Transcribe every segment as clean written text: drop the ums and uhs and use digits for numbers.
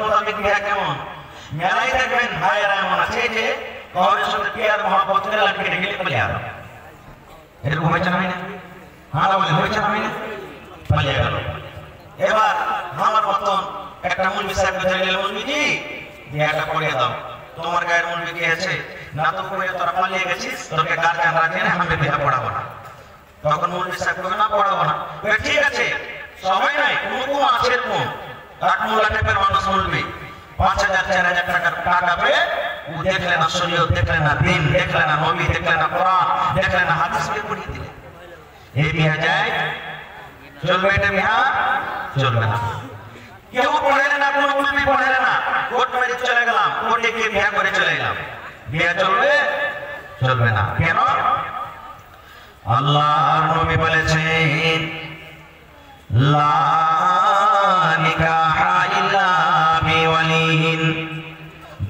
মোতাবেক বিয়া কেমন মেলাই দেখবেন ভাইয়েরা এমন আছে যে কবরের সাথে বিয়ার মহাপত লাঠি কেটে গেলে পালিয়ে গেল এরকম হয়েছে না হ্যাঁ বলে হয়েছে না পালিয়ে গেল এবার আমার মতন একটা মুলবি সাহেব ধরে গেল মুলবিজি বিয়াটা করে দাও তোমার গায়ের মুলবি কি আছে না তো করে তোরা পালিয়ে গেছিস তোকে গার্জিয়ান রাখে না আমি বিয়া পড়াবো না তখন মুলবি সাহেব বলে না পড়াবো না ঠিক আছে সবাই নাই কোন আছে এরকম কাঠমোলা টাইপের মানুষ মুলবি 5,000 4,000 টাকার টাকা পেয়ে ও দেখলে না শরীয়ত দেখলে না দিন দেখলে না নবী দেখলে না কোরআন দেখলে না হাদিস বের করে দিলে এই বিয়া যায় চলবে এটা বিয়া চলবে না কেউ পড়াইলে না কোনো মুলবি পড়াইলে না কোর্ট ম্যারেজ চলে গেলাম কোর্টে গিয়ে বিয়া করে চলে এলাম বিয়া চলবে চলবে না কেন আল্লাহর নবী বলেছেন লা নিকাহা ইল্লা বিওয়ালিহিন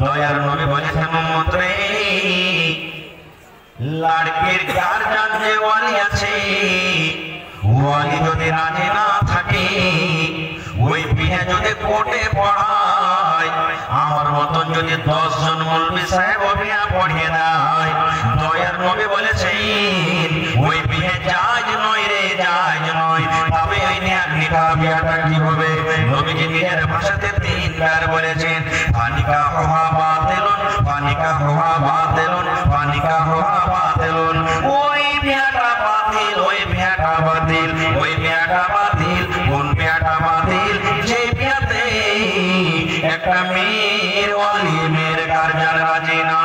দয়ার নবী বলেছেন উম্মত রে লড়কির গার্জিয়ান যে ওয়ালি আছে ওয়ালি যদি রাজি না থাকে ওই বিয়ে যদি কোর্টে পড়ায় আমার মতন যদি 10 জন মুলবি সাহেব বিয়া পড়িয়ে দেয় দয়ার নবী বলেছেন ওই বিয়ে জায়েজ নয় রে জায়েজ নয় তবে ওই নিকাহ বিয়াটা কি হবে নবীজি নিজের ভাষাতে 3 বার বলেছেন ফানিকাহুহা বাতিলুন ফানিকাহুহা বাতিলুন ফানিকাহুহা বাতিলুন ওই বিয়াটা বাতিল ওই বিয়াটা বাতিল ওই বিয়াটা বাতিল কোন বিয়াটা বাতিল যে বিয়াতে একটা মেয়ের ওয়ালি মেয়ের গার্জিয়ান রাজি না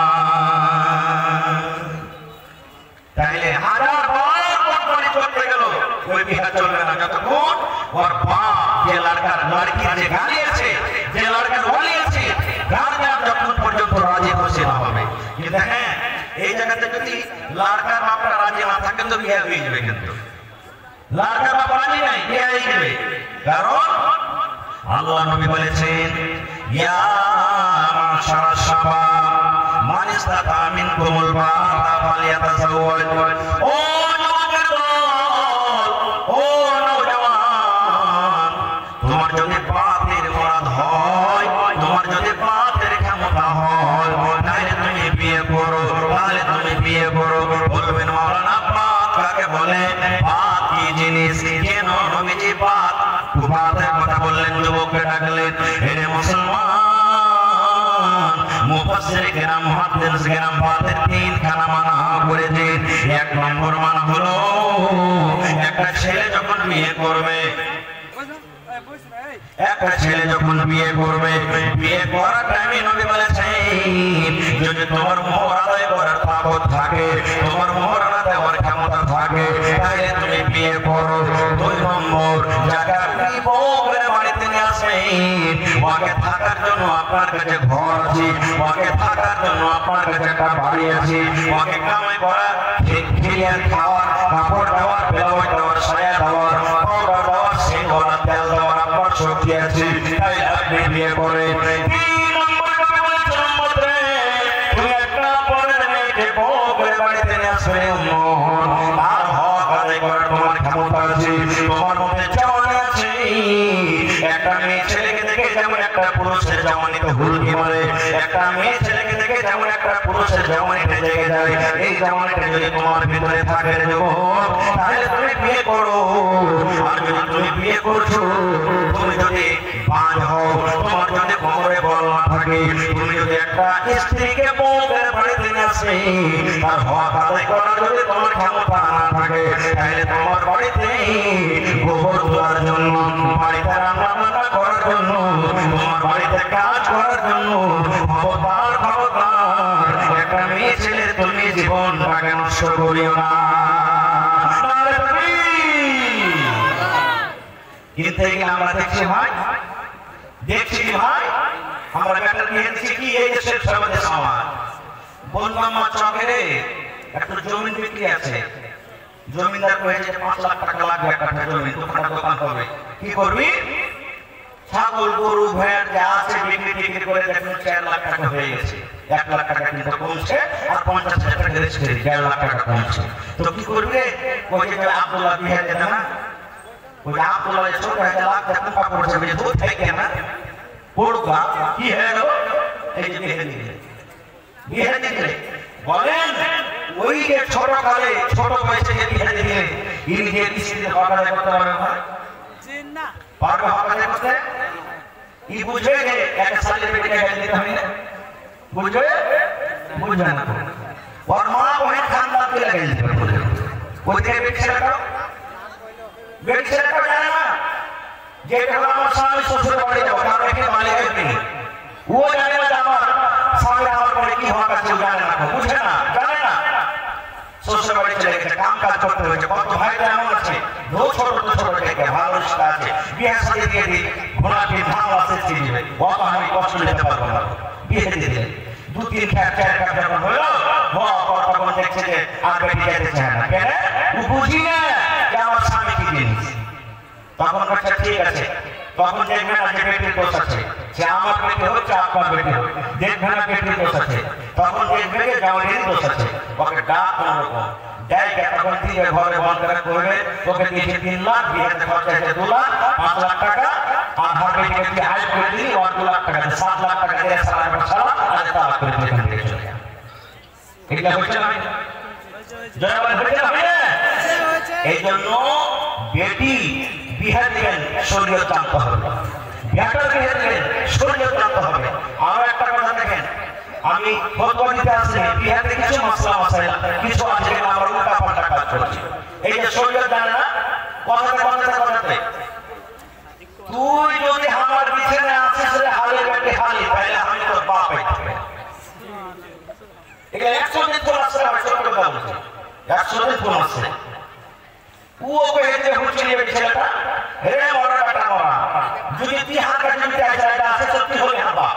তাইলে হাজার বার কোর্ট করতে গেল ওই বিয়া চলবে না যতক্ষণ ওর বাপ যে লড়কির যে গালি আছে যে লড়কার ওয়ালি আছে গার্জিয়ান যতক্ষণ পর্যন্ত রাজি খুশি না হবে কিন্তু দেখেন এই জায়গাতে যদি লড়কার বাপটা রাজি না থাকে তো বিয়ে হয়ে যাবে কিন্তু লড়কার বাপ রাজি নাই বিয়ে হয়ে যাবে কারণ আল্লাহ নবী বলেছেন ইয়া মাশারাশ শাবাব মান ইসতাতা মিনকুমুল বাআতা ফালিয়াতাযাওয়াজ ও যুবকের দল ও নওজওয়ান তোমার যদি বাতের মুরাদ হয় তোমার যদি বাতের ক্ষমতা হয় তাহলে তুমি বিয়ে করো তাহলে তুমি বিয়ে করো বলবেন মাওলানা বাত কাকে বলে বাত কি জিনিস কেন নবীজি বাতের কথা বললেন যুবককে ডাকলেন হে মুসলমান মুফাসসির কিরাম মুহাদ্দিস কিরাম বাতের 3 খানা মানা করেছেন 1 নম্বর মানা হলো একটা ছেলে যখন বিয়ে করবে একটা ছেলে যখন বিয়ে করবে বিয়ে করার টাইমে নবী বলেছেন যদি তোমার মোহর আদায় করার তাকত থাকে তোমার মোহর আদায় দেওয়ার ক্ষমতা থাকে তাহলে তুমি বিয়ে করো 2 নম্বর যাকে আপনি বউয়ের বাড়িতে নিয়ে আসেন ওকে থাকার জন্য আপনার কাছে ঘর আছে ওকে থাকার জন্য আপনার কাছে একটা বাড়ি আছে ওকে কামাই করা খেয়ে খাওয়ার কাপড় দেওয়ার ব্লাউজ দেওয়ার সায়া দেওয়ার পাউডার দেওয়ার সেগুলো তেল দেওয়ার আপনার শক্তি আছে তাই আপনি বিয়ে করেন 3 নম্বর নবী বলেছেন উম্মত রে তুমি একটা পরের মেয়েকে বউয়ের বাড়িতে নিয়ে আসবে আর হক আদায় করার তোমার ক্ষমতা আছে তোমার মধ্যে জওয়ানি আছে একটা মেয়ে ছেলেকে দেখে যেমন একটা পুরুষের জওয়ানিতে হুলকি মারে একটা মেয়ে ছেলেকে দেখে যেমন একটা পুরুষের জওয়ানিতে জেগে যায় এই জওয়ানিটা যদি তোমার ভিতরে থাকে যুবক তাহলে তুমি বিয়ে করো আর যদি তুমি বিয়ে করছো তুমি যদি বাঁধ হও তোমার যদি কোমরে বল না থাকে তুমি যদি একটা স্ত্রীকে বউয়ের বাড়িতে নিয়ে আসে তার হক আদায় করার যদি তোমার ক্ষমতা না থাকে তাহলে তোমার বাড়িতে গোবর তোলার জন্য বাড়িতে রান্না বান্না করার জন্য তোমার বাড়িতে কাজ করার জন্য খবরদার একটা মেয়ে ছেলের তুমি জীবনটাকে নষ্ট করিও না কিন্তু আমরা দেখছি ভাই আমরা ব্যাটার নিয়ে দেখছি কি এই দেশের সমাজে সমাজ বললাম চকেরে একটা জমি বিক্রি আছে জমিদার কয়েছে 5 লাখ টাকা লাগবে একটা জমি দোকান করবে কি করবি ছাগল গরু ভেড় যা আছে বিক্রি করে দেখুন 4 লাখ টাকা হয়ে গেছে 1 লাখ টাকা কিন্তু কমছে আর 50,000 টাকা রেজিস্ট্রি 1.5 লাখ টাকা কমছে তো কি করবে ওই যে আব্দুল্লাহ বিহার যেত না ওই আব্দুল্লাহ ছোট 1 লাখ টাকা পড়ছে যে দুধ থাকে না পড়ুকা কি হয়ে গেল এই যে বিয়ে দিলে বলেন ওই যে ছোট কালে ছোট বয়সে যে বিয়ে দিলে ইনি যে স্ত্রীতে হকারে করতে পারবে না না পারবে হকারে করতে ই বুঝবে যে এক সালের বেটিকে গালি দিতে হবে না বুঝবে বুঝবে না और मां बहन खानदान के लगे कोई तेरे बेटे से लगा जाने ना जे कहला আমার স্বামী শ্বশুর বাড়ি যাও কারণ একে মালিক নেই ও জানে না আমার স্বামী আমার পরে কি হওয়া আছে জানে না বুঝে না জানে না শ্বশুর বাড়ি চলে গেছে কাম কাজ করতে হয়েছে কত ভাই এমন আছে দো ছোট থেকে ভালো রিস্তা আছে বিয়ে শাদী দিয়ে দি ঘোড়াটি ধান আছে দিবে বাবা আমি কষ্ট নিতে পারবো না বিয়ে দিয়ে দিলে দু তিন চার কাপ যখন হলো তখন দেখছে যে আর বেটি যেতে চায় না কেন ও বুঝি না যে আমার স্বামী কি জিনিস তখন বলছে ঠিক আছে তখন দেখবে না যে বেটির দোষ আছে সে আমার বেটি হোক চাই আপনার বেটি হোক দেখবে না বেটির দোষ আছে তখন দেখবে যে জামাইয়ের দোষ আছে ওকে ডাক কোনো রকম দেয় তখন দিয়ে ঘরে বন্ধ করে করবে তোকে দিয়েছে 3 লাখ বিয়েতে খরচা হয়েছে 2 লাখ 5 লাখ টাকা আধার বেটিকে তুই হাইট করে দিলি ওর 2 লাখ টাকা 7 লাখ টাকা দিয়ে সালাম সালাম আর তালাক করে দিয়ে এখান থেকে চলে যায় এগুলা হচ্ছে না জয়বান হচ্ছে না এই জন্য বেটি বিয়ে দিবেন শরীয়ত জানতে হবে বেটার বিয়ে দিবেন শরীয়ত জানতে হবে আর একটা কথা দেখেন আমি ফতোয়া দিতে আসছি বিয়েতে কিছু মাসলা মাসাইল কিছু আছে আমরা উল্টা পাল্টা কাজ করছি এই যে শরীয়ত জানে না কথাতে তুই যদি আমার বিছানায় আছিস রে হালে বেটি হালি তাহলে আমি তোর বাপ হইতে এটা 100 দিন কোন আছে আমি ছোট কথা বলছি 100 দিন কোন আছে ও কহে যে হুঁচি নিয়ে ছেলেটা রে মরা বেটা মরা যদি তুই হাত কাটে দিতে আসে এটা আছে সত্যি হলে হাবা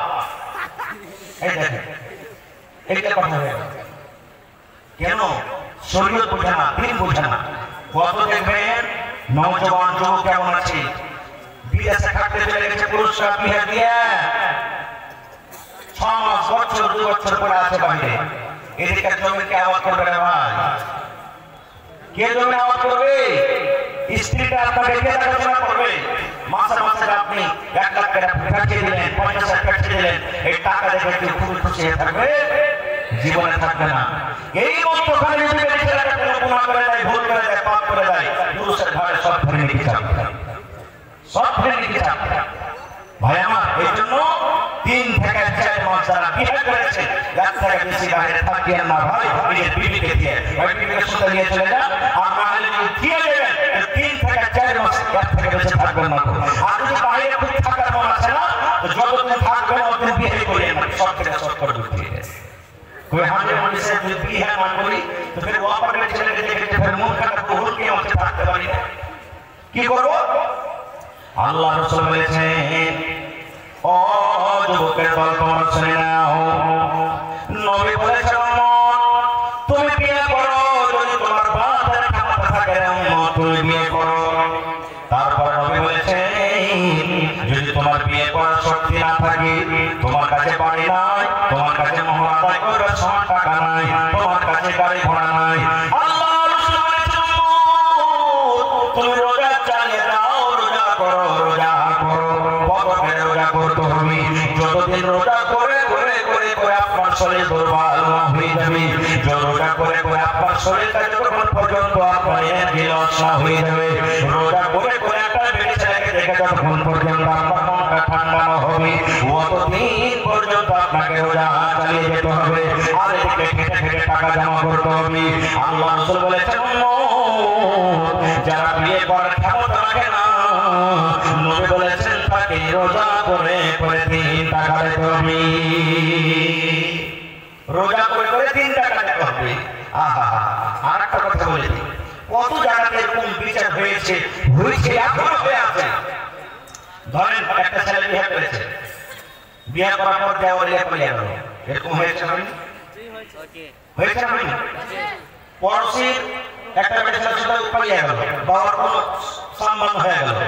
এই দেখেন এইটা কথা হয়ে কেন শরীয়ত বোঝে না দিন বোঝে না কত দেখবেন নওজওয়ান যুবক কেমন আছে বিদেশে থাকতে চলে গেছে পুরস্কার বিয়ে দিয়ে 6 মাস বছর 2 বছর পরে আছে বাইরে এদিকে জমিকে আওয়াজ করবে না ভাই কে জমি আওয়াজ করবে স্ত্রীটা আপনার রেখে দেখাশোনা করবে মাসে মাসে আপনি 1 লাখ টাকা পাঠিয়ে দিলেন 50 টাকা পাঠিয়ে দিলেন এই টাকা দেখে কি খুব খুশি হয়ে থাকবে জীবনে থাকবে না এই মধ্যখানে যদি ছেলেটা কোনো গুনাহ করে যায় ভুল করে যায় পাপ করে যায় পুরুষের ঘরে সব ধরে নিয়ে যাবে সব ধরে নিয়ে যাবে ভাই আমার এই জন্য 3 থেকে 4 মাস যারা বিয়ে করেছে যার থেকে বেশি বাইরে থাকবেন না ভাই নিজের বিবিকে দিয়ে ওই বিবিকে সাথে নিয়ে চলে যান আর না হলে দিয়ে দেবেন 3 থেকে 4 মাস যার থেকে বেশি থাকবেন না আর যদি বাইরে খুব থাকার মন আছে না তো যতদিন থাকবেন অতদিন বিয়ে করে সব থেকে সব করে দিতে कोई हमारे मन से भी है मान बोली तो फिर वो पकड़े चले गए कि फिर मुंह का कोहल के हमसे भागते बनी की करो अल्लाह रसूल বলেছেন ও যুবকের দল তোমরা শুনে নাও নবী বলেছেন তুমি বিয়ে করো যদি তোমার বাপের ক্ষমতা থাকে তুমি বিয়ে করো তারপর নবী বলেছেন যদি তোমার বিয়ে করার শক্তি না থাকে তোমার কাছে বাড়ি নাই তোমার কাছে মোহর আদায় করার সময় টাকা নাই তোমার কাছে গাড়ি ঘোড়া নাই আল্লাহ রাসূল বলেছেন তুমি রোজা চালিয়ে দাও রোজা করো বড় রোজা করতে হবে যতদিন রোজা করে আপনার শরীর দুর্বল হয়ে যাবে রোজা করে আপনার শরীরটা যতক্ষণ পর্যন্ত আপনার বিলস হয়ে যাবে রোজা করে একটা বেড়ে ছেলেকে দেখে যতক্ষণ পর্যন্ত আপনার মনটা ঠান্ডা না হবে অতদিন পর্যন্ত আপনাকে রোজা চালিয়ে যেতে হবে আর এদিকে খেটে টাকা জমা করতে হবে আল্লাহ রাসূল বলেছেন যারা বিয়ে করার ক্ষমতা রাখে না নবী বলেছেন তাকে রোজা করে 3 টাকা দিতে হবে রোজা করে 3 টাকা দিতে হবে আহা আর একটা কথা বলি কত জায়গাতে এরকম বিচার হয়েছে এখনো হয়ে আছে ধরেন একটা ছেলে বিয়ে করেছে বিয়ে করার পর দেওয়ালিয়া করে গেল এরকম হয়েছে না হয়েছে না পড়শির একটা ছেলের সাথে পালিয়ে গেল বাবার কোনো সম্মান হয়ে গেল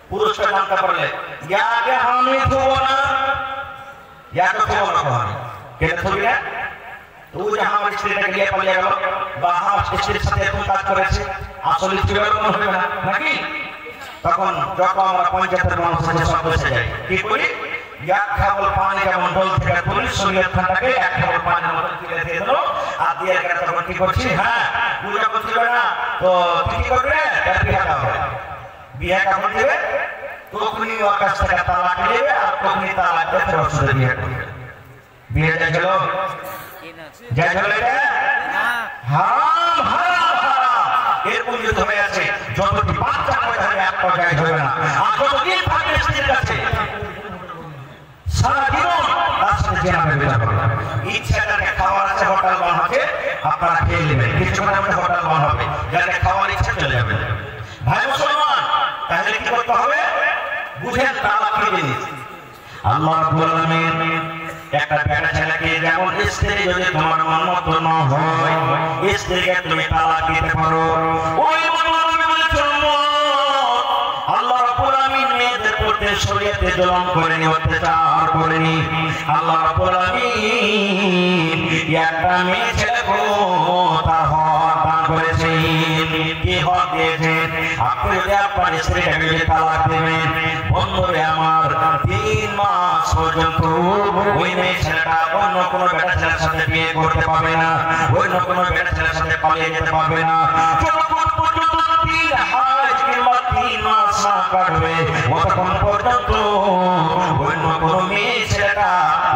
পুরুষকে জানতে পারলে ইয়াকে আমি থবো না ইয়াকে থবো না আমি কেন থবি না তুই যে আমার স্ত্রীটাকে নিয়ে পালিয়ে গেল বা আমার স্ত্রীর সাথে এরকম কাজ করেছে আসলে তুই এরকম হবে না নাকি তখন যখন আমরা পঞ্চায়েতের মানুষ সব বসে যাই কি করি এক খাবল পানি যেমন ডোল থেকে তুলি শরীরের ঠান্ডাকে এক খাবল পানির মতো তুলে দিয়ে দিল আর দিয়ে গেলে তখন কি করছি হ্যাঁ পূজা করছিল না তো কি করবে বিয়ে হবে বিয়ে কেমন দেবে তখনই ওর কাছ থেকে তালাক নেবে আর তখনই তালাক দিয়ে ফেরত সাথে বিয়ে করবে বিয়ে যাচ্ছিল যাচ্ছিল এটা হারাম হারাম হারাম এরকম যদি হয়ে আছে যতটি বাচ্চা হয়ে থাকে একটা জায়গায় হবে না আর যতদিন থাকবে স্ত্রীর কাছে সারা জীবন তার সাথে জেনাবে বেলা করবে ইচ্ছাটাকে খাওয়ার আছে হোটেল বন আছে আপনারা খেয়ে নেবেন কিছুক্ষণের মধ্যে হোটেল বন হবে যাদের খাওয়ার ইচ্ছা চলে যাবে ভাই মুসলমান তাহলে কি করতে হবে বুঝেন তালাক কি জিনিস আল্লাহ রাব্বুল আলামিন একটা বেটা ছেলেকে যেমন স্ত্রী যদি তোমার মন মতো না হয় স্ত্রীকে তুমি তালাক দিতে পারো ওই আল্লাহ রাব্বুল আলামিন মেয়েদের প্রতি শরীয়তে জুলুম করেনি অত্যাচার করেনি আল্লাহ রাব্বুল আলামিন একটা মেয়ে ছেলেকে তার হক দান করেছেন কি হক দিয়েছেন আপনি যদি আপনার স্ত্রীকে যদি তালাক দেবেন বন্ধুরে আমার 3 মাস পর্যন্ত ওই মেয়ে ছেলেটা অন্য কোনো বেটা ছেলের সাথে বিয়ে করতে পারবে না অন্য কোনো বেটা ছেলের সাথে পালিয়ে যেতে পারবে না যতক্ষণ পর্যন্ত 3 মাস না কাটবে ততক্ষণ পর্যন্ত অন্য কোনো মেয়ে ছেলেটা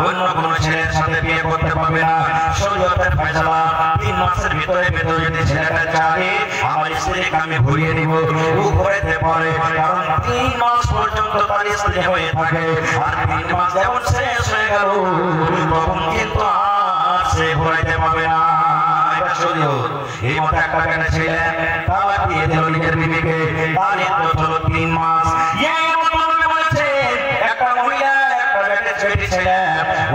অন্য কোনো ছেলের সাথে বিয়ে করতে পারবে না শরীয়তের ফয়সালা 3 মাসের ভিতরে যদি ছেলেটা চাহে আমার স্ত্রীকে আমি ঘুরিয়ে দিব ও ঘুরাইতে পারে কারণ 3 মাস পর্যন্ত তার স্ত্রী হয়ে থাকে আর 3 মাস যখন শেষ হয়ে গেল তখন কিন্তু আর সে ঘুরাইতে পারবে না এটা শরীয়ত এই মতো একটা বেটা ছেলে তালাক দিয়ে দিল নিজের বিবিকে তার ইদ্যত হলো 3 মাস এই মতো বলেছে একটা মহিলা একটা বেটা ছেলে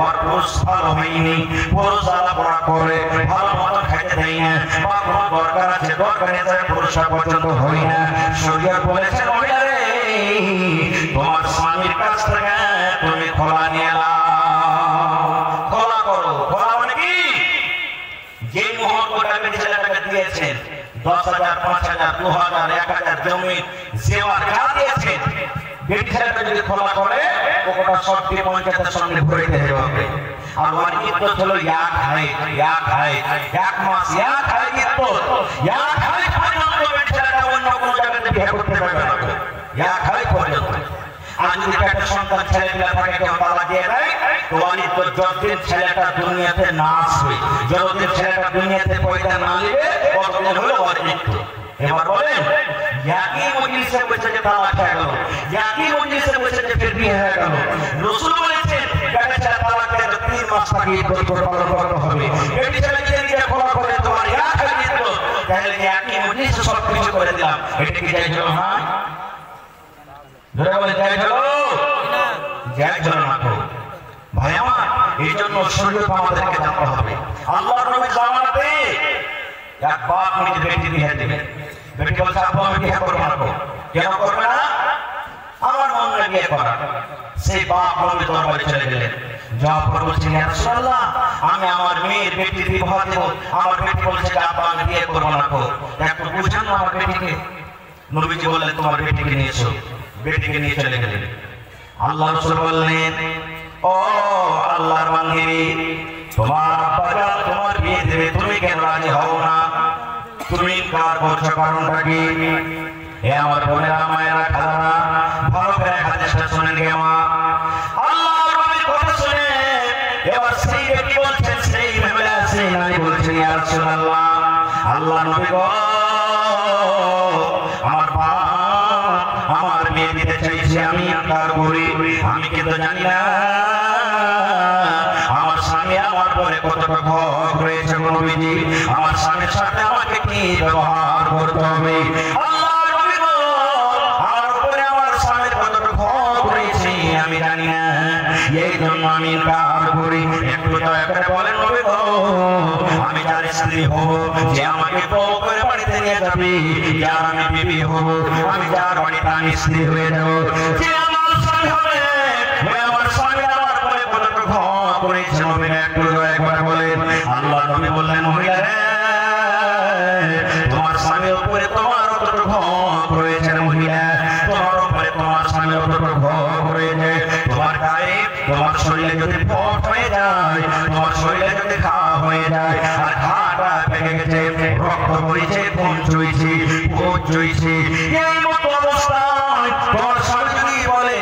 ওর পুরুষ ভালো হয়নি পুরুষ আলাপড়া করে ভালো মতো খেতে দেয় না বা কোনো দরকার আছে দরকারে যায় পুরুষরা পর্যন্ত হয় না শরীয়ত বলেছে মহিলা রে তোমার স্বামীর কাছ থেকে তুমি খোলা নিয়ে নাও খোলা করো খোলা মানে কি যে মুহূর্তটা আপনি ছেলেটাকে দিয়েছেন 10,000 5,000 2,000 1,000 জমি জেওয়ার যা দিয়েছেন বেটি ছেলেটা যদি খোলা করে ওটা সবটি পঞ্চায়েতের সঙ্গে ভরে দিতে হবে আর ওর ইদ্যত হলো এক মাস ইদ্যত পর্যন্ত বেটি ছেলেটা অন্য কোনো জায়গাতে বিয়ে করতে পারবে না পর্যন্ত আর যদি একটা সন্তান ছেলেপিলা থাকে কেউ তালাক দিয়ে দেয় তো ওর ইদ্যত যতদিন ছেলেটা দুনিয়াতে না আসবে যতদিন ছেলেটা দুনিয়াতে পয়দা না নেবে ততদিন হলো ওর ইদ্যত এবার বলেন একই মজলিসে বসে যে তালাক হয়ে গেল একই মজলিসে বসে যে ফির বিয়ে হয়ে গেল রাসূল বলেছেন বেটা ছেলে তালাক দিয়ে 3 মাস থাকি ইদ্যত পালন করতে হবে বেটি ছেলেকে দিয়ে খোলা করে তোমার একই ইদ্যত তাহলে একই মজলিসে সব কিছু করে দিলাম এটা কি জায়েজ হলো না ধরে বলে জায়েজ হলো না জায়েজ হলো না তো ভাই আমার এই জন্য শরীয়ত আমাদেরকে জানতে হবে আল্লাহর নবীর জামানাতে এক বাপ নিজের বেটি বিয়ে দেবে বেটি বলছে আব্বু আমি বিয়ে করবো না কেন করবে না আমার মন না বিয়ে করা সেই বাপ নবীর দরবারে চলে গেলেন জবাব করে বলছেন ইয়া রাসূলুল্লাহ আমি আমার মেয়ের বেটির বিবাহ দেব আমার বেটি বলছে যে আব্বা আমি বিয়ে করবো না একটু বুঝান আমার বেটিকে নবীজি বললেন তোমার বেটিকে নিয়ে এসো বেটিকে নিয়ে চলে গেলেন আল্লাহ রাসূল বললেন ও আল্লাহর বান্দী তোমার আব্বা জান তোমার বিয়ে দেবে তুমি কেন রাজি হও না তুমি কার করছো কারণটা কি এ আমার বোনেরা মায়েরা খালারা ভালো করে হাদিসটা শুনেন গে মা আল্লাহর নবীর কথা শুনে এবার সেই ব্যক্তি বলছেন সেই মহিলা সেই নারী বলছেন ইয়া রাসূলুল্লাহ আল্লাহ নবী গো আমার বাপ আমার মেয়ে দিতে চাইছে আমি কার করি আমি কিন্তু জানি না আমার স্বামী আমার পরে কতটা ভোগ রয়েছে নবীজি আমার স্বামীর সাথে আমাকে কি ব্যবহার করতে হবে আল্লাহর নবী গো আমার উপরে আমার স্বামীর কতটা ভোগ রয়েছে আমি জানি না এই জন্য আমি কার করি একটু দয়া করে বলেন নবী গো আমি যার স্ত্রী হব যে আমাকে বউ করে বাড়িতে নিয়ে যাবে যার আমি বিবি হব আমি যার বাড়িতে আমি স্ত্রী হয়ে যাব যে আমার স্বামী হবে আমার স্বামী আমার পরে কতটা ভোগ করেছে নবী একটু দয়া করে বলেন আল্লাহ নবী বললেন মহিলা রে তোমার স্বামীর উপরে তোমার কতটা ভোগ রয়েছে মহিলা তোমার উপরে তোমার স্বামীর কতটা ভোগ রয়েছে তোমার গায়ে তোমার শরীরে যদি পট হয়ে যায়, তোমার শরীরে যদি ঘা হয়ে যায়, আর ঘাটা পেকে গেছে, রক্ত বইছে, খুন চুইছে, ভূত চুইছে, এই মতো অবস্থায় তোমার স্বামী যদি বলে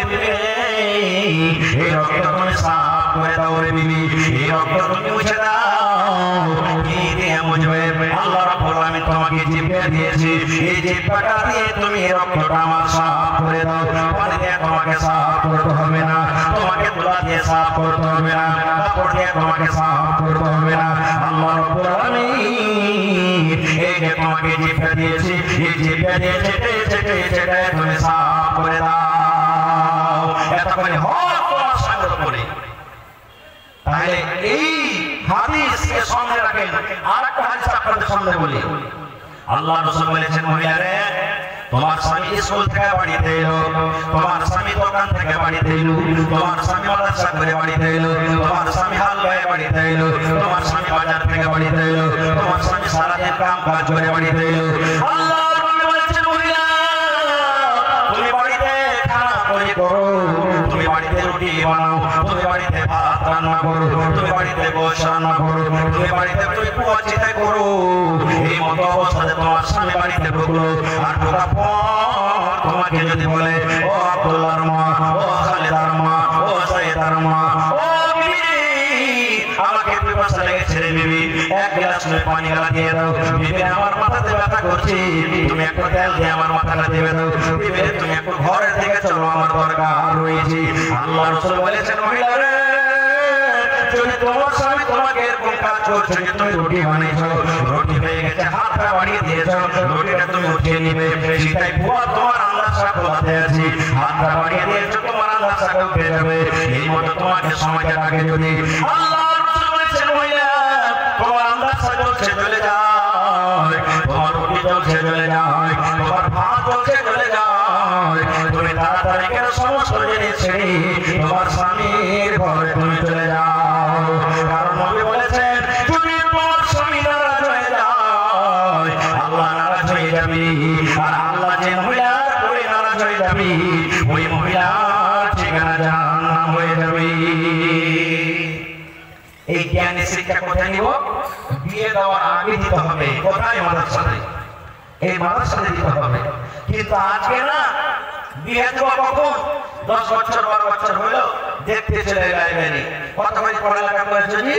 এই রক্ত তুমি সাফ করে দাও রে বিবি, এই রক্ত তুমি মুছে দাও, কি দিয়ে মুছবে? আল্লাহ রাব্বুল আলামিন তোমাকে জিহ্বা দিয়েছে, এই জিহ্বাটা দিয়ে তুমি এই রক্তটা আমার সাফ করে দাও। পানি দিয়ে তোমাকে সাফ করতে হবে না, তোমাকে তুলা দিয়ে সাফ করতে হবে না, কাপড় দিয়ে তোমাকে সাফ করতে হবে না। আল্লাহ রাব্বুল আলামিন এই যে তোমাকে জিহ্বা দিয়েছে, এই জিহ্বা দিয়ে চেটে চেটে চেটে তুমি সাফ করে দাও। এত করে হক তোমার সাগর করে। তাহলে এই হাদিসকে সামনে রাখেন। আর একটা হাদিস আপনাদের সামনে বলি। আল্লাহ রাসূল বলেছেন, মহিলারে তোমার স্বামী স্কুল থেকে বাড়িতে এলো, তোমার স্বামী দোকান থেকে বাড়িতে এলো, তোমার স্বামী মাদ্রাসা করে বাড়িতে এলো, তোমার স্বামী হাল বয়ে বাড়িতে এলো, তোমার স্বামী বাজার থেকে বাড়িতে এলো, তোমার স্বামী সারাদিন কাম কাজ করে বাড়িতে এলো। আল্লাহ রাসূল বলেছেন, মহিলা তুমি বাড়িতে খানা তৈরি করো, তুমি বাড়িতে রুটি বানাও, তুমি বাড়িতে ভাত রান্না করো, তুমি বাড়িতে গোশ রান্না করো, তুমি বাড়িতে কুয়া চিন্তা করো। এই মতো অবস্থাতে তোমার স্বামী বাড়িতে ঢুকলো, আর ঢোকার পর তোমাকে যদি বলে ও আব্দুল্লাহর মা, ও খালেদার মা, ও সাইয়েদার মা, ও বিবি আমাকে পিপাসা লেগেছে রে বিবি, এক গ্লাস পানি লাগিয়ে দাও। বিবি আমার মাথাতে ব্যথা করছে, তুমি একটু তেল দিয়ে আমার মাথাটা দিয়ে দাও। বিবি তুমি একটু ঘরের দিকে চলো, আমার দরকার রয়েছে। আল্লাহ রাসূল বলেছেন, মহিলা রে যদি তোমার স্বামী তোমাকে এরকম কাজ করছে, তুমি রুটি বানিয়েছো, রুটি হয়ে গেছে, হাতটা বাড়িয়ে দিয়েছো, রুটিটা তুমি উঠিয়ে নিবে, সেটাই বুয়া তোমার আন্দাজটা খোলাতে আছে, হাতটা বাড়িয়ে দিয়েছো, তোমার আন্দাজটা উঠে যাবে। এই মতো তোমাকে সময়টা লাগে যদি আল্লাহ রাসূল বলেছেন, মহিলা তোমার আন্দাজটা চলছে চলে যায়, তোমার রুটি চলছে চলে যায়, তোমার ভাত চলছে চলে যায়, তুমি তাড়াতাড়ি কেন সমস্ত জিনিস ছেড়ে তোমার স্বামীর ঘরে তুমি চলে যাও। কারণ নবী বলেছেন, যদি তোমার স্বামী নারাজ হয়ে যায়, আল্লাহ নারাজ হয়ে যাবে, আর আল্লাহ যে মহিলার করে নারাজ হয়ে যাবে, ওই মহিলার ঠিকানা জাহান্নাম হয়ে যাবে। এই জ্ঞানের শিক্ষা কোথায় নিব? বিয়ে দেওয়ার আগে দিতে হবে। কোথায়? মাদ্রাসাতে। এই মাদ্রাসাতে দিতে হবে। কিন্তু আজকে না, বিয়ে দেওয়া কখন? 10 বছর 12 বছর হলো, দেখতে চলে লাইব্রেরি, কত ভাই পড়ালেখা করেছে জি?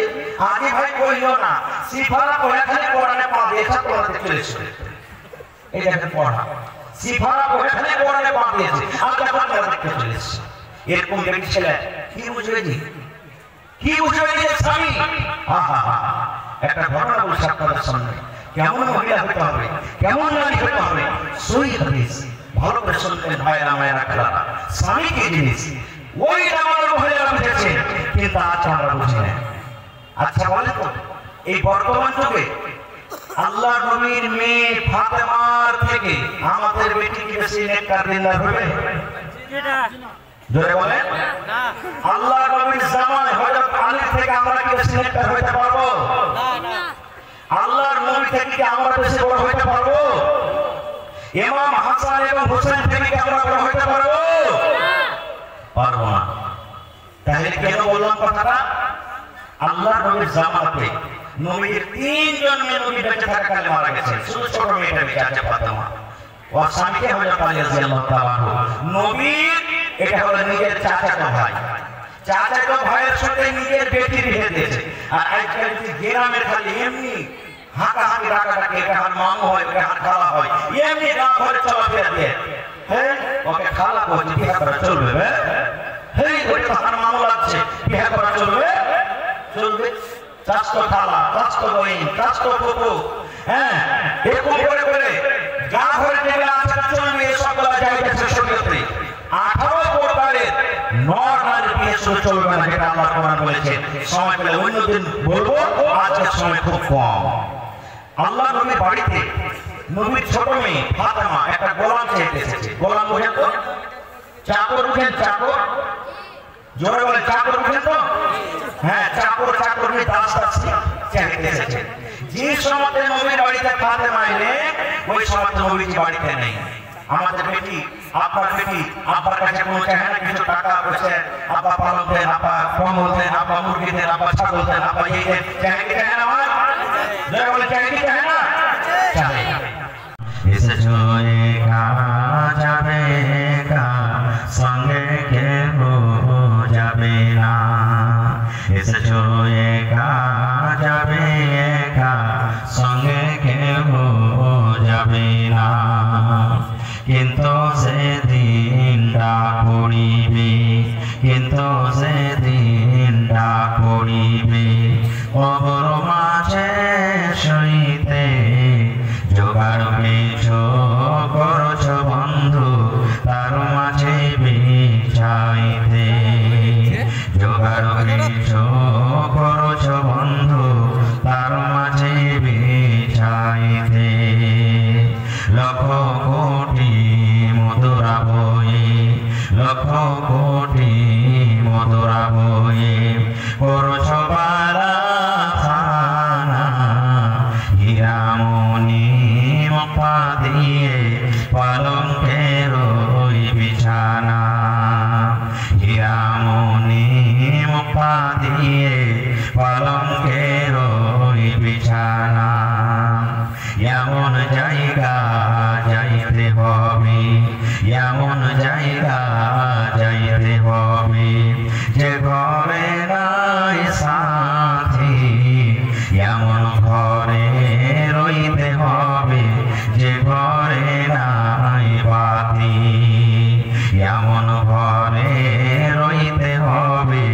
আগে ভাই কইও না, সিফারা পড়া খালি কোরআনে পা দিয়েছে, পড়াতে চলেছে। এই দেখেন পড়া, সিফারা পড়া খালি কোরআনে পা দিয়েছে, আর যখন দেখতে চলেছে। এরকম ব্যক্তি ছেলে কি বুঝবে জি? কি বুঝবে যে স্বামী? একটা ঘটনা বলছি আপনাদের সামনে। কেমন মহিলা হতে হবে, কেমন নারী হতে হবে, সই হাদিস ভালো করে শুনতেন ভাইরা মায়েরা খেলারা। স্বামী কি জিনিস ওই আমার মহিলারা বুঝেছে, কিন্তু আজ আমরা বুঝি না। আচ্ছা বলে তো, এই বর্তমান যুগে আল্লাহ নবীর মেয়ে ফাতেমার থেকে আমাদের বেটি কি বেশি নেককার দিনদার হবে? জোরে বলেন। আল্লাহ নবীর জামানায় হযরত আলী থেকে আমরা কি বেশি নেককার হতে পারবো? না। আল্লাহর নবী থেকে কি আমরা বেশি বড় হতে পারবো? ইমাম হাসান এবং হুসাইন থেকে কি আমরা বড় হতে পারবো? পারবো না। তাহলে কেন বললাম কথাটা? আল্লাহর নবীর জামানাতে নবীর 3 জন মেয়ে নবী বেঁচে থাকাকালে মারা গেছে। শুধু ছোট মেয়েটা বেঁচে আছে ফাতেমা। ওর স্বামীকে হযরত আলী রাদিয়াল্লাহু তাআলা আনহু। নবীর এটা হলো নিজের চাচাতো ভাই, চাচাতো ভাইয়ের সাথে নিজের বেটি বিয়ে দিয়েছে। আর আজকাল যে গ্রামের খালি এমনি হাঁটাহাঁটি ডাকাডাকি, এটা হার মামু হয়, এটা হার খালা হয়, এমনি গাঁ ঘরে চলাফেরা দিয়ে, হ্যাঁ ওকে খালা বলছে বিয়ে করা চলবে, হ্যাঁ ওই তো হার মামু লাগছে, বিয়ে করা চলবে, চলবে। চাচতো খালা, চাচতো বইন, চাচতো ফুপু, হ্যাঁ এরকম করে করে গাঁ ঘরে যেগুলো আচার চলবে, এসবগুলো যাইতেছে শরীয়তে। 18 প্রকারের নর নারী বিয়ে চলবে না, যেটা আল্লাহ কোরআন বলেছে। সময় পেলে অন্যদিন বলবো, আজকের সময় খুব কম। আল্লাহ নবীর বাড়িতে নবীর ছোট মেয়ে ফাতেমা একটা গোলাম চাইতে এসেছে। গোলাম বোঝেন তো? চাকর বুঝেন? চাকর জোরে বলে, চাকর বুঝেন তো? হ্যাঁ, চাকর চাকর নিয়ে দাস চাইতে এসেছে। যে সময় নবীর বাড়িতে ফাতেমা এলে, ওই সময় নবীজি বাড়িতে নেই। আমাদের বেটি আপনার বেটি আপনার কাছে কোনো চায় না কিছু টাকা পয়সা আপা পালক দেন আপা কমল দেন আপা মুরগি দেন আপা ছাগল দেন আপা এই দেন চায় কি চায় না আমার যারা বলে চায় কি চায় না চায় এসেছো একা যাবে একা সঙ্গে কেউ যাবে না এসেছো একা যাবে একা সঙ্গে কেউ যাবে না কিন্তু সেদিনটা পড়িবে কিন্তু সেদিনটা পড়িবে কবর মাঝে সইতে জোগাড় কিছু করছ বন্ধু তার মাঝে বিছাইতে জোগাড় কিছু করছ বন্ধু তার মাঝে বিছাইতে লক্ষ কোটি মধুরা বয়ে লক্ষ কোটি মধুরা বয়ে করছ বারা খানা হীরামণি মপা দিয়ে পালঙ্কের ওই বিছানা হীরামণি মপা দিয়ে পালঙ্কের ওই বিছানা এমন জায়গা যাইতে হবে এমন জায়গা যাইতে হবে যে ঘরে নাই সাথী এমন ঘরে রইতে হবে যে ঘরে নাই বাতি এমন ঘরে রইতে হবে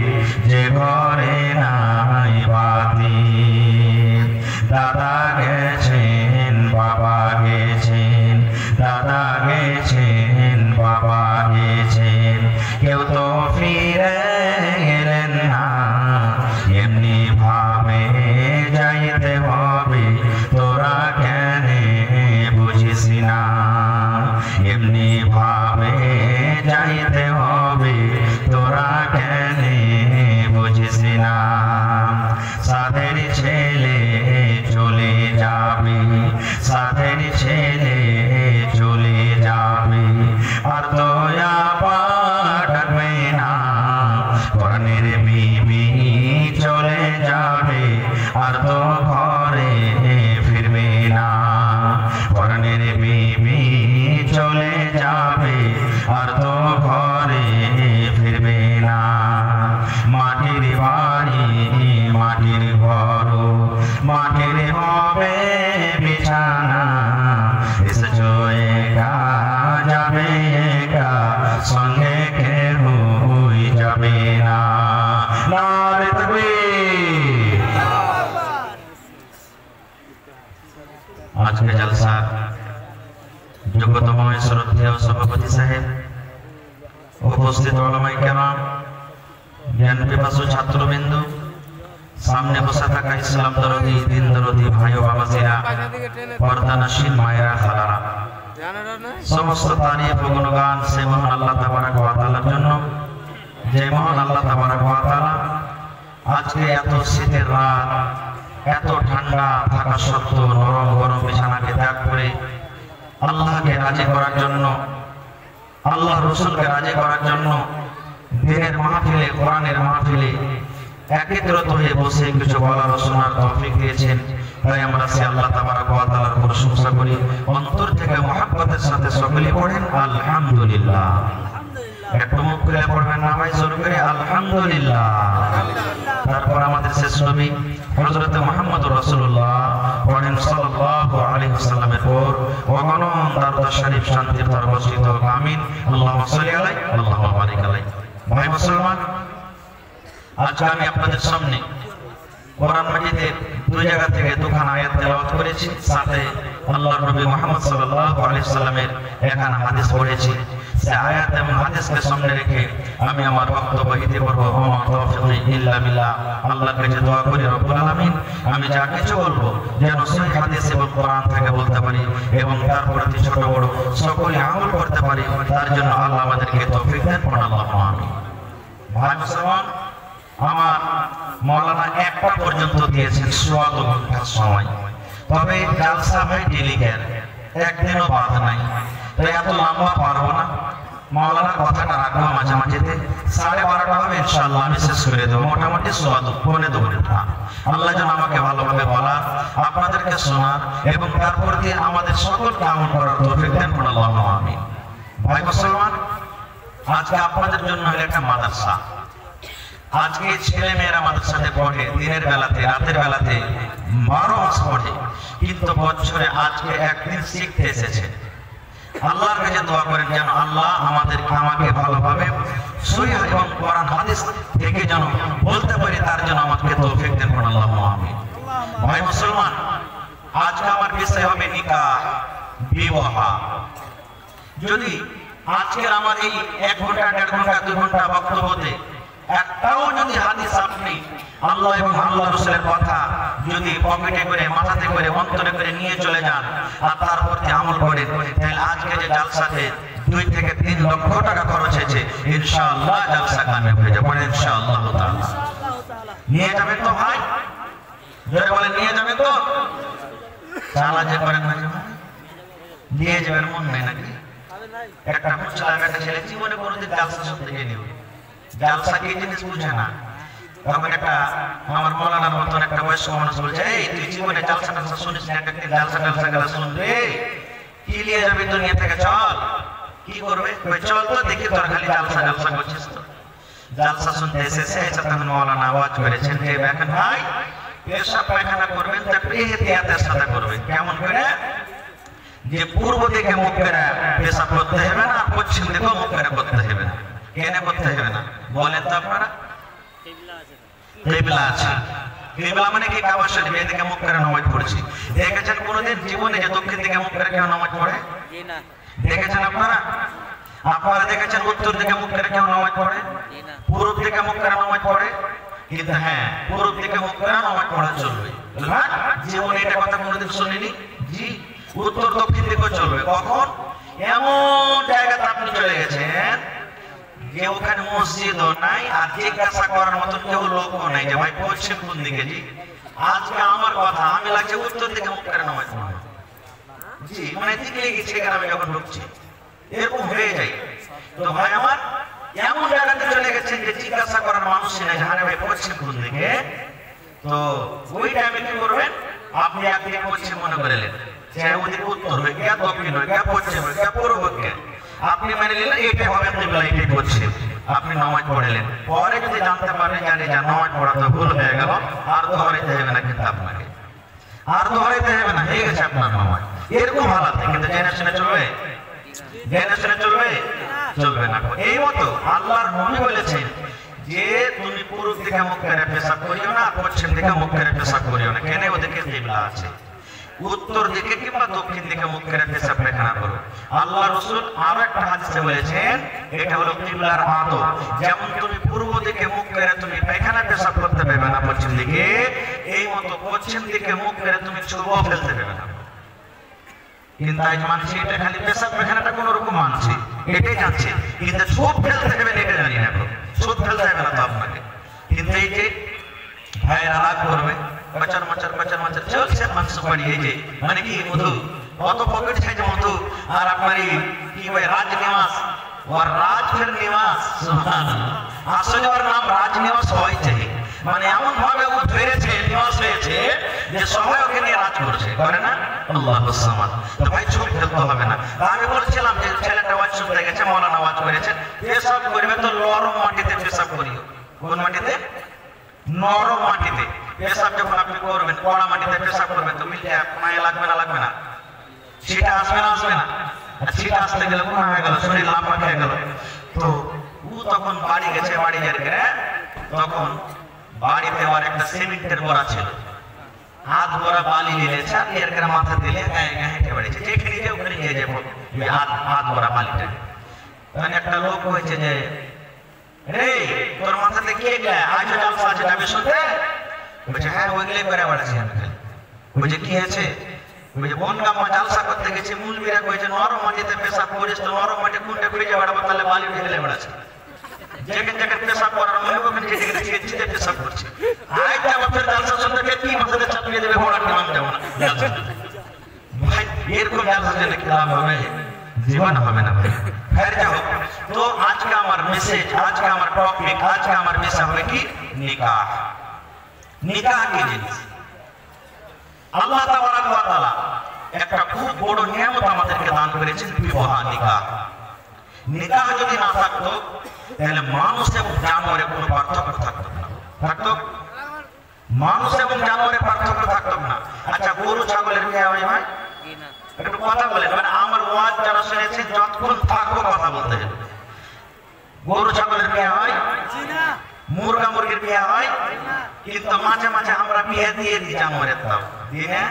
যে ঘরে নাই বাতি দাদা গেছেন বাবা গেছেন দাদা গেছেন বাবা গেছেন কেউ তো ফিরে গেলেন না এমনি ভাবে যাইতে হবে তোরা কেন বুঝিস না এমনি ভাবে যাইতে হবে তোরা কেন বুঝিস না সাদের ছেলে চলে যাবে সাদের ছেলে চলে যাবে আর দয়া পাঠাবে না কোরআনের বিবি চলে যাবে আর তো ঘরে ফিরবে না কোরআনের বিবি চলে যাবে আর তো ঘরে ফিরবে না মাটির বাড়ি মাটির ঘর মাটির হবে বিছানা এসেছো একা যাবে একা সঙ্গে কেউ যাবে না নারে তাকবীর আজকে জলসা যোগ্যতম শ্রদ্ধেয় সভাপতি সাহেব উপস্থিত ওলামায়ে কেরাম জ্ঞান পিপাসু ছাত্রবৃন্দ সামনে বসে থাকা ইসলাম দরদি দিন দরদি ভাই ও বাবাজিরা পর্দানশীল মায়েরা খালারা সমস্ত তারিফ ও গুণগান সে মহান আল্লাহ তাবারক ওয়া তাআলার জন্য যে মহান আল্লাহ তাবারক ওয়া তাআলা আজকে এত শীতের রাত এত ঠান্ডা থাকা সত্ত্বেও নরম গরম বিছানাকে ত্যাগ করে আল্লাহকে রাজি করার জন্য আল্লাহ রাসূলকে রাজি করার জন্য দিনের মাহফিলে কোরআনের মাহফিলে একত্রিত হয়ে বসে কিছু বলার ও শোনার তৌফিক দিয়েছেন তাই আমরা সে আল্লাহ তাবারক ওয়া তাআলার প্রশংসা করি অন্তর থেকে মহব্বতের সাথে সকলে পড়েন আলহামদুলিল্লাহ একটু মুখ খুলে পড়বেন না ভাই জোর করে আলহামদুলিল্লাহ তারপর আমাদের শেষ নবী হযরত মুহাম্মদ রাসূলুল্লাহ পড়েন সাল্লাল্লাহু আলাইহি ওয়াসাল্লামের পর ওয়াগণ দরুদ শরীফ শান্তির তর বর্ষিত হোক আমিন আল্লাহুম্মা সাল্লি আলাইহি আল্লাহুম্মা বারিক আলাইহি ভাই মুসলমান আজকে আমি আপনাদের সামনে কোরআন মাজিদের দুই জায়গা থেকে দুখানা আয়াত তেলাওয়াত করেছি সাথে আল্লাহর নবী মুহাম্মদ সাল্লাল্লাহু আলাইহি ওয়াসাল্লামের একখানা হাদিস পড়েছি সে আয়াত এবং হাদিসকে সামনে রেখে আমি আমার বক্তব্য দিতে পারবো ওমা তাওফিক ইল্লা বিল্লাহ আল্লাহর কাছে দোয়া করি রব্বুল আলামিন আমি যা কিছু বলবো যেন সহিহ হাদিস এবং কোরআন থেকে বলতে পারি এবং তার প্রতি ছোট বড় সকলে আমল করতে পারি তার জন্য আল্লাহ আমাদেরকে তৌফিক দেন পড়ুন আল্লাহুম্মা আমিন ভাই মুসলমান আমার মাওলানা একটা পর্যন্ত দিয়েছেন 16 ঘন্টার সময় তবে জালসা হয় ডেলিকের একদিনও বাদ নাই তো এত লম্বা পারবো না, মাওলানার কথাটা রাখবো মাঝামাঝিতে 12:30 হবে ইনশাআল্লাহ আমি শেষ করে দেবো, মোটামুটি পৌনে 2 ঘন্টা। আল্লাহ যেন আমাকে ভালোভাবে বলা, আপনাদেরকে শোনা এবং তারপর দিয়ে আমাদের সকলকে আমল করার তৌফিক দেন, আল্লাহুম্মা আমিন। ভাই মুসলমান, আজকে আপনাদের জন্য হলো একটা মাদ্রাসা। আজকে ছেলে মেয়েরা মাদ্রাসাতে পড়ে, দিনের বেলাতে রাতের বেলাতে 12 মাস পড়ে, কিন্তু বছরে আজকে একদিন শিখতে এসেছে। আল্লাহর কাছে দোয়া করেন যেন আল্লাহ আমাকে ভালোভাবে সহিহ এবং কোরআন হাদিস থেকে যেন বলতে পারি, তার জন্য আমাকে তৌফিক দেন, আল্লাহুম্মা আমিন। ভাই মুসলমান, আজকে আমার বিষয় হবে নিকাহ, বিবাহ। যদি আজকের আমার এই 1 ঘন্টা 1.5 ঘন্টা 2 ঘন্টা বক্তব্যতে একটাও যদি হাদিস আপনি আল্লাহ এবং আল্লাহ রাসূলের কথা যদি পকেটে করে, মাথাতে করে, অন্তরে করে নিয়ে চলে যান আর তারপর আমল করেন, তাহলে আজকে যে জালসাতে 2 থেকে 3 লক্ষ টাকা খরচ হয়েছে, ইনশাআল্লাহ জালসা কামিয়াব হয়ে যাবে, ইনশাআল্লাহ তাআলা। নিয়ে যাবে তো ভাই? জোরে বলে নিয়ে যাবে তো? চালা যে করেন না, নিয়ে যাবেন, মন নেই নাকি? একটা মুসলমান একটা ছেলে জীবনে কোনোদিন জালসা শুনতে গিয়ে জালসা কি জিনিস বুঝে না। তখন একটা আমার মৌলানার মতন একটা বয়স্ক মানুষ বলছে, এই তুই জীবনে জালসা টালসা শুনিস না, একটা জালসা টালসা গেলা শুনবে, কি নিয়ে যাবি দুনিয়া থেকে, চল। কি করবে? চল তো দেখি, তোর খালি জালসা জালসা করছিস তো। জালসা শুনতে এসেছে, তখন মৌলানা আওয়াজ করেছেন যে দেখেন ভাই, পেশাব পায়খানা করবেন তা এহতিয়াতের সাথে করবেন। কেমন করে? যে পূর্ব দিকে মুখ করে পেশাব করতে হবে না, পশ্চিম দিকেও মুখ করে করতে হবে না। কেন করতে হবে না বলেন তো আপনারা? কিবলা আছে। কিবলা মানে কি? কাবা শরীফ, এদিকে মুখ করে নামাজ পড়ছি। দেখেছেন কোনদিন জীবনে যে দক্ষিণ দিকে মুখ করে কেউ নামাজ পড়ে? দেখেছেন আপনারা? আপনারা দেখেছেন উত্তর দিকে মুখ করে কেউ নামাজ পড়ে? পূর্ব দিকে মুখ করে নামাজ পড়ে? কিন্তু হ্যাঁ, পূর্ব দিকে মুখ করে নামাজ পড়া চলবে। জীবনে এটা কথা কোনদিন শুনিনি। জি, উত্তর দক্ষিণ দিকেও চলবে। কখন? এমন জায়গাতে আপনি চলে গেছেন যে ওখানে মসজিদও নাই আর জিজ্ঞাসা করার মতো কেউ লোকও নাই যে ভাই পশ্চিম কোন দিকে। জি, আজকে আমার কথা আমি লাগছে উত্তর দিকে মুখ করে নামাজ পড়বো। জি, মানে দিকে গেছে আমি যখন ঢুকছি এরকম হয়ে যায়। তো ভাই আমার এমন জায়গাতে চলে গেছেন যে জিজ্ঞাসা করার মানুষ নেই, হ্যাঁ ভাই পশ্চিম কোন দিকে। তো ওই টাইমে কি করবেন? আপনি একদিকে পশ্চিম মনে করলেন, ওদিকে উত্তর হয়ে গিয়া, দক্ষিণ হয়ে গিয়া, পশ্চিম হয়ে গিয়া, পূর্ব হয়ে গিয়া, আপনি মানে নিলেন এইটা হবে কিবলা, এইটাই পশ্চিম। আপনি নামাজ পড়লেন, পরে যদি জানতে পারেন জানি যা নামাজ পড়া তো ভুল হয়ে গেল, আর দোহরাইতে হবে না, কিন্তু আপনাকে আর দোহরাইতে হবে না, হয়ে গেছে আপনার নামাজ। এরকম হালাতে কিন্তু জেনে শুনে চলবে? জেনে শুনে চলবে? চলবে না। এই মতো আল্লাহর নবী বলেছেন যে তুমি পূর্ব দিকে মুখ করে পেশাব করিও না, পশ্চিম দিকে মুখ করে পেশাব করিও না। কেন? ওদিকে কিবলা আছে। উত্তর দিকে কিংবা দক্ষিণ দিকে মুখ করে পেশাব পায়খানা করো। আল্লাহ রাসূল আরো একটা হাদিসে বলেছেন, এটা হলো কিবলার আদব। যেমন তুমি পূর্ব দিকে মুখ করে তুমি পায়খানা পেশাব করতে পারবে না পশ্চিম দিকে, এই মতো পশ্চিম দিকে মুখ করে তুমি ছুবো ফেলতে পারবে না। কিন্তু আজ মানছি এটা খালি পেশাব পায়খানাটা কোন রকম মানছি, এটাই জানছি, কিন্তু ছুপ ফেলতে হবে এটা জানি না। ছুপ ফেলতে হবে না তো আপনাকে। কিন্তু এই যে ভাইয়েরা রাগ করবে, বচন মচর বচন মচর চলছে মাংস পাড়ি, এই যে মানে কি মধু, অত পকেট সাইজ মধু, আর আপনার কি ভাই রাজনিবাস, ওর রাজের নিবাস, আসলে ওর নাম রাজনিবাস হওয়াই চাই। মানে এমন ভাবে ও ধরেছে, নিবাস হয়েছে যে সবাই ওকে নিয়ে রাজ করছে, করে না? আল্লাহুস সামাদ। তো ভাই চুপ ফেলতে হবে না। আমি বলছিলাম যে ছেলেটা ওয়াজ শুনতে গেছে, মাওলানা ওয়াজ করেছেন, পেশাব করবে তো নরম মাটিতে পেশাব করিও। কোন মাটিতে? নরম মাটিতে। পেশাব যখন আপনি করবেন, কড়া মাটিতে পেশাব করবেন তো মিলতে মায়া লাগবে না? লাগবে না? সেটা আসবে না? আসবে না? সেটা আসতে গেলে কোন হয়ে গেল, শরীর লাফা খেয়ে গেল। তো ও তখন বাড়ি গেছে, বাড়ি গিয়ে তখন বাড়িতে আমার একটা সিমেন্টের বড়া ছিল, হাত ভরা বালি নিয়েছে, আর এর করে মাথা দিলে গায়ে গায়ে হেঁটে বেড়েছে, যেখানে যে ওখানে নিয়ে যাবো হাত ভরা বালিটা। তখন একটা লোক হয়েছে যে, এই তোর মাথাতে কে গায়ে আজও জালসা আছে যাবে শুনতে? বলছে হ্যাঁ ওইগুলোই করে বেড়াচ্ছি আমি। বলছে কি হয়েছে? বলছে বনগামা জালসা করতে গেছে, মুলবিরা কয়েছে নরম মাটিতে পেশাব করিস তো, নরম মাটি কোনটা করে যাবে তাহলে বালি ঢেলে বেড়াচ্ছে, যেখানে যেখানে পেশাব করার মনে ওখানে যেখানে পেশাব করছে। আরেকটা বছর জালসা শুনতে কি মাথাতে চাপিয়ে দেবে, বড় নাম দেবো না ভাই। এরকম জালসা জেনে কি লাভ হবে? জীবন হবে না। ফের যাও তো আজকে আমার মেসেজ, আজকে আমার টপিক, আজকে আমার বিষয় হবে কি নিকাহ। নিকাহ কি জিনিস? আল্লাহ তাবারক ওয়া তাআলা একটা খুব বড় নিয়ামত আমাদেরকে দান করেছেন, বিবাহ নিকাহ। নিকাহ যদি না থাকতো তাহলে মানুষ এবং জানোয়ারের কোনো পার্থক্য থাকতো না। থাকতো? মানুষ এবং জানোয়ারের পার্থক্য থাকতো না। আচ্ছা, গরু ছাগলের বিয়ে হয় ভাই? একটু কথা বলেন, মানে আমার ওয়াজ যারা শুনেছে যতক্ষণ থাকবো কথা বলতে হবে। গরু ছাগলের বিয়ে হয়, মুরগা মুরগির বিয়ে হয়, কিন্তু মাঝে মাঝে আমরা বিয়ে দিয়ে দিই জানোয়ারের। তাও দিনে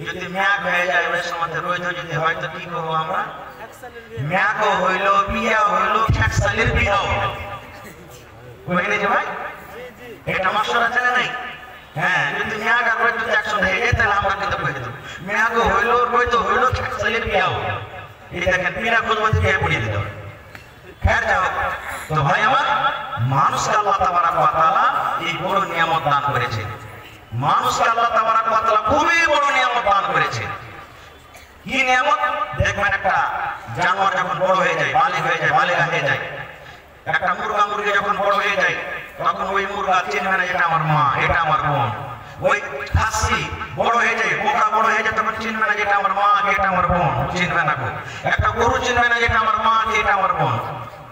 যদি ম্যাগ হয়ে যায় ওই সময় রোজ যদি হয় তো কি করবো আমরা? ম্যাগও হইলো, বিয়ে হইলো, খ্যাকসালির বিয়েও হইলে যে ভাই একটা মাস্টার আছে না নাই? হ্যাঁ, যদি ম্যাগ আর রোজ যদি একসঙ্গে হয়ে যায় তাহলে আমরা কিন্তু কয়ে দেবো ম্যাগও হইলো, রোজ হইলো, খ্যাকসালির বিয়েও। এই দেখেন বিনা খুঁজবাজি বিয়ে পড়িয়ে দিতে হবে। খেয়াল যাও তো ভাই আমার, মানুষকে আল্লাহ তাবারক ওয়া তাআলা এই বড় নিয়ামত দান করেছে। মানুষকে আল্লাহ তাবারক ওয়া তাআলা খুবই বড় নিয়ামত দান করেছে। কি নিয়ামত? দেখবেন একটা জানোয়ার যখন বড় হয়ে যায়, বালিগ হয়ে যায়, বালিগা হয়ে যায়, একটা মুরগা মুরগি যখন বড় হয়ে যায় তখন ওই মুরগা চিনবে না এটা আমার মা, এটা আমার বোন। ওই খাসি বড় হয়ে যায়, বোকা বড় হয়ে যায়, তখন চিনবে না যেটা আমার মা, এটা আমার বোন, চিনবে না। একটা গরু চিনবে না যেটা আমার মা, এটা আমার বোন,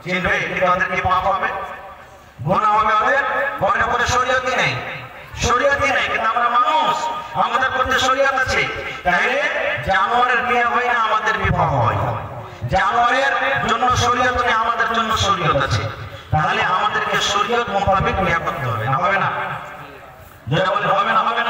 চিনবে। কিন্তু ওদের কি পাপ হবে? গুনাহ হবে ওদের। ওদের উপরে শরীয়তই নেই, শরীয়তই নেই, কিন্তু আমরা মানুষ, আমাদের প্রতি শরীয়ত আছে। তাহলে জানোয়ারের বিয়ে হয় না, আমাদের বিবাহ হয়। জানোয়ারের জন্য শরীয়ত নেই, আমাদের জন্য শরীয়ত আছে। তাহলে আমাদেরকে শরীয়ত মোতাবেক বিয়ে করতে হবে, না হবে না? যেটা বলে হবে না, হবে